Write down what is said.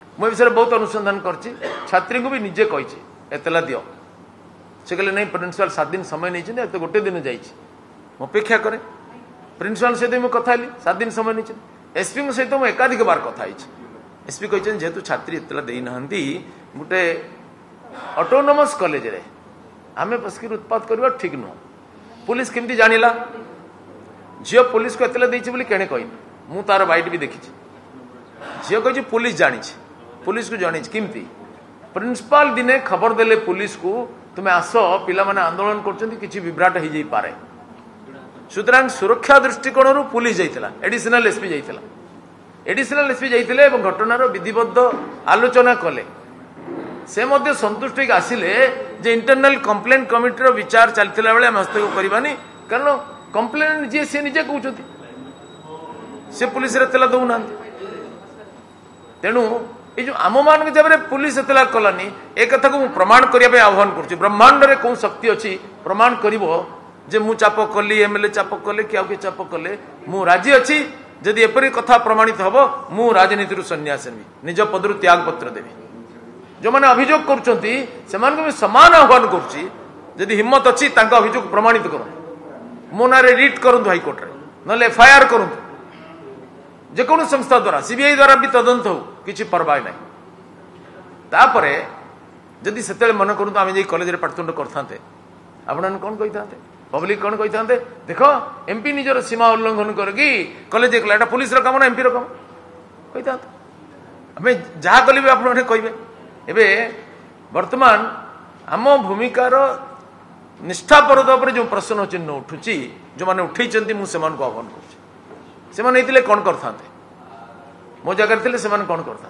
मो विषय बहुत अनुसंधान करछि छात्री को भी निजे कही एतला दियो से कहले नहीं प्रिंसिपल 7 दिन समय नहीं तो गोटे दिन जाइए अपेक्षा करे प्रिंसिपल सहित मुझे कथा 7 दिन समय नहीं एसपी सहित मुझे एकाधिक बार कथा एसपी कहते जेहेतु छात्री एतला देना गोटे ऑटोनोमस कॉलेज रे आमे बसकी उत्पाद करवा ठीक नुह पुलिस केमती जानिला झील पुलिस को एतला देछि बोली केने कही मु तार बाइट भी देखी झील कही पुलिस जानी पुलिस को जानी किमती प्रिंसिपाल दिने खबर देले पुलिस को तुम्हें आस पिला माने आंदोलन करछंती किछि विभ्राट हो जाई पारे सुतरां सुरक्षा दृष्टिकोण पुलिस जाइथिला एडिशनल एसपी जाइथिला एडिशनल एसपी जाइथिले एवं घटनार विधिबद्ध आलोचना कले से मध्य संतुष्ट होकर आसिले जे इंटरनल कंप्लेंट कमिटीर विचार चलता बेले आम हस्तक्षेप करवानी कारण कंप्लेंट जी सी निजे कहते से पुलिस एतला दौना तेणु ये जो आम मान जब पुलिस एतला कलानी ए कथा को प्रमाण करने आह्वान कर ब्रह्मांड में कौन शक्ति अच्छी प्रमाण कर जे मु चाप कली एमएलए चाप कले कि आउ चाप कले मु राजी अच्छी जदि एपरी कथा प्रमाणित हम मु राजनीति सन्यास नेबी निज पदर त्याग पत्र देवी जो मैंने अभियोग कर समान आह्वान करुँची हिम्मत अच्छी अभियोग प्रमाणित करूँ मो ना रिट करूँ हाइकोर्ट ना एफआईआर करूँ जेको संस्था द्वारा सीबीआई द्वारा भी तदंत हो किसी परवाह ना तापर जदि से मन करूँ आम कलेज में पाठदंड करते आपण कौन कही था पब्लिक कौन कही था देख एमपी निजर सीमा उल्लंघन करके कलेज कला पुलिस काम ना एमपी काम कही था आम जहाँ कले भी आपने कहे एबे वर्तमान आम भूमिकार निष्ठापरता पर जो प्रश्न चिन्ह उठुची जो मैंने उठे मुझे आह्वान कर कौन करते मो जगह थे कौन करते